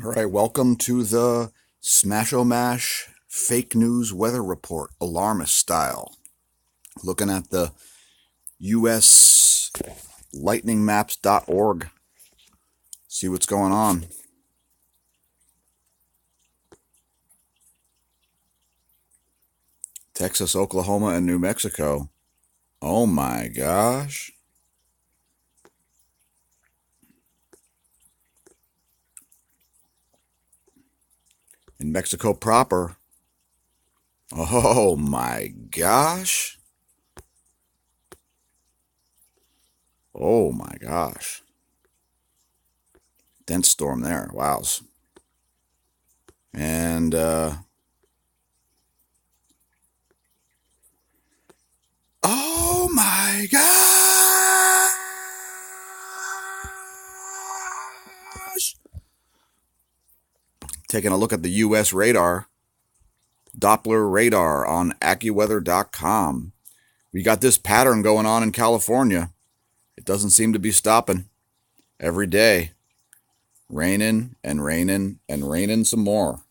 All right, welcome to the Smash-O-Mash fake news weather report, Alarmist style. Looking at the US lightningmaps.org. See what's going on. Texas, Oklahoma, and New Mexico. Oh my gosh. In Mexico proper. Oh my gosh. Oh my gosh. Dense storm there. Wows. And oh my gosh. Taking a look at the US radar, Doppler radar on AccuWeather.com. We got this pattern going on in California. It doesn't seem to be stopping. Every day, raining and raining and raining some more.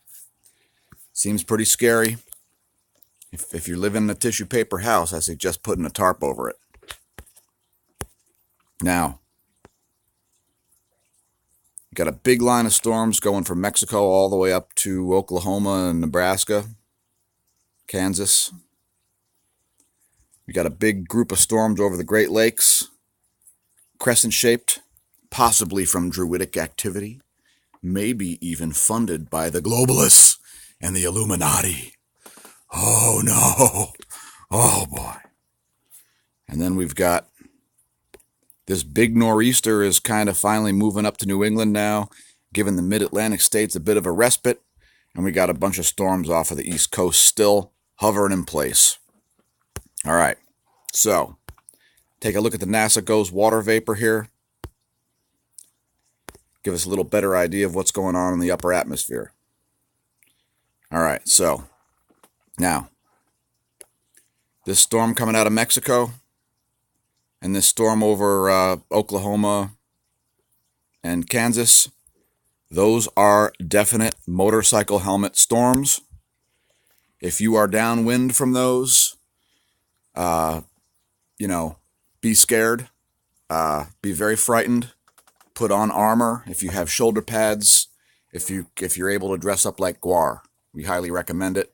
Seems pretty scary. If you live in a tissue paper house, I suggest putting a tarp over it. Now, you got a big line of storms going from Mexico all the way up to Oklahoma and Nebraska, Kansas. We got a big group of storms over the Great Lakes, crescent-shaped, possibly from druidic activity, maybe even funded by the globalists and the Illuminati. Oh no. Oh boy. And then we've got this big nor'easter is kind of finally moving up to New England now, giving the mid-Atlantic states a bit of a respite. And we got a bunch of storms off of the East Coast still hovering in place. All right, so take a look at the NASA GOES water vapor here. Give us a little better idea of what's going on in the upper atmosphere. All right, so now this storm coming out of Mexico and this storm over Oklahoma and Kansas, those are definite motorcycle helmet storms. If you are downwind from those, be scared, be very frightened, put on armor. If you have shoulder pads, if you're able to dress up like Guar, we highly recommend it.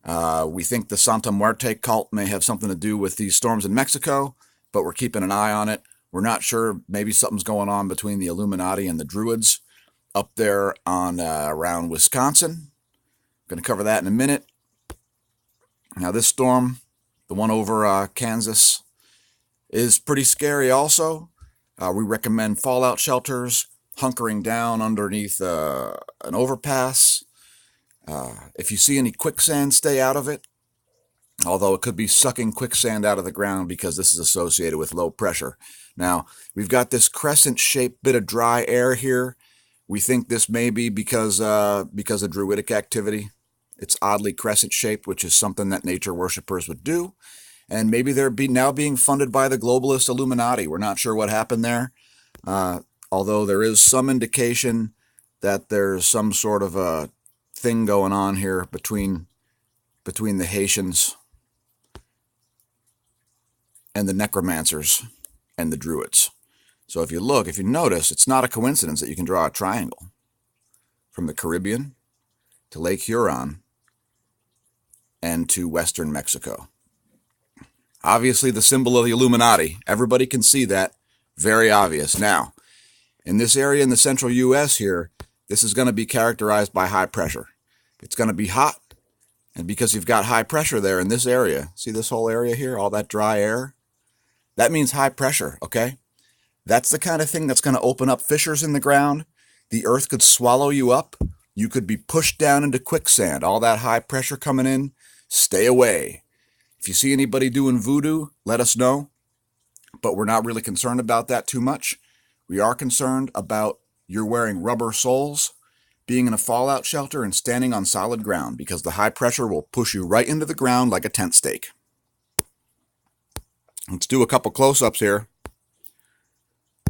We think the Santa Muerte cult may have something to do with these storms in Mexico, but we're keeping an eye on it. We're not sure. Maybe something's going on between the Illuminati and the Druids up there on around Wisconsin. Going to cover that in a minute. Now this storm, the one over Kansas, is pretty scary also. We recommend fallout shelters, hunkering down underneath an overpass. If you see any quicksand, stay out of it. Although it could be sucking quicksand out of the ground because this is associated with low pressure. Now, we've got this crescent-shaped bit of dry air here. We think this may be because of druidic activity. It's oddly crescent-shaped, which is something that nature worshippers would do. And maybe they're now being funded by the globalist Illuminati. We're not sure what happened there. Although there is some indication that there's some sort of a thing going on here between the Haitians and the necromancers and the druids. So if you notice, it's not a coincidence that you can draw a triangle from the Caribbean to Lake Huron and to western Mexico. Obviously the symbol of the Illuminati. Everybody can see that. Very obvious. Now, in this area in the central U.S. here, this is going to be characterized by high pressure. It's going to be hot, and because you've got high pressure there in this area, see this whole area here, all that dry air? That means high pressure, okay? That's the kind of thing that's going to open up fissures in the ground. The earth could swallow you up. You could be pushed down into quicksand. All that high pressure coming in, stay away. If you see anybody doing voodoo, let us know. But we're not really concerned about that too much. We are concerned about you're wearing rubber soles, being in a fallout shelter, and standing on solid ground, because the high pressure will push you right into the ground like a tent stake. Let's do a couple close-ups here.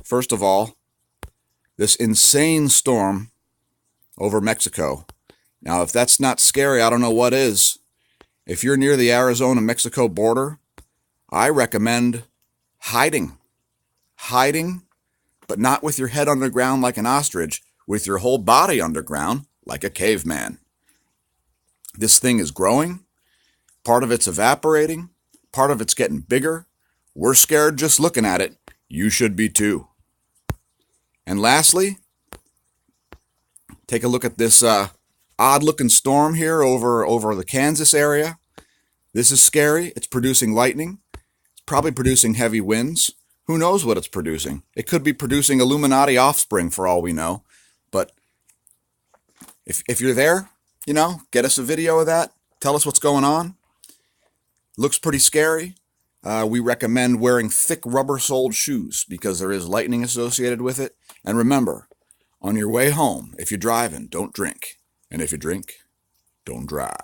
First of all, this insane storm over Mexico. Now, if that's not scary, I don't know what is. If you're near the Arizona-Mexico border, I recommend hiding. Hiding, but not with your head underground like an ostrich, with your whole body underground like a caveman. This thing is growing. Part of it's evaporating. Part of it's getting bigger. We're scared just looking at it. You should be too. And lastly, take a look at this odd-looking storm here over the Kansas area. This is scary. It's producing lightning. It's probably producing heavy winds. Who knows what it's producing? It could be producing Illuminati offspring for all we know. But if you're there, get us a video of that. Tell us what's going on. Looks pretty scary. We recommend wearing thick rubber-soled shoes because there is lightning associated with it. And remember, on your way home, if you're driving, don't drink. And if you drink, don't drive.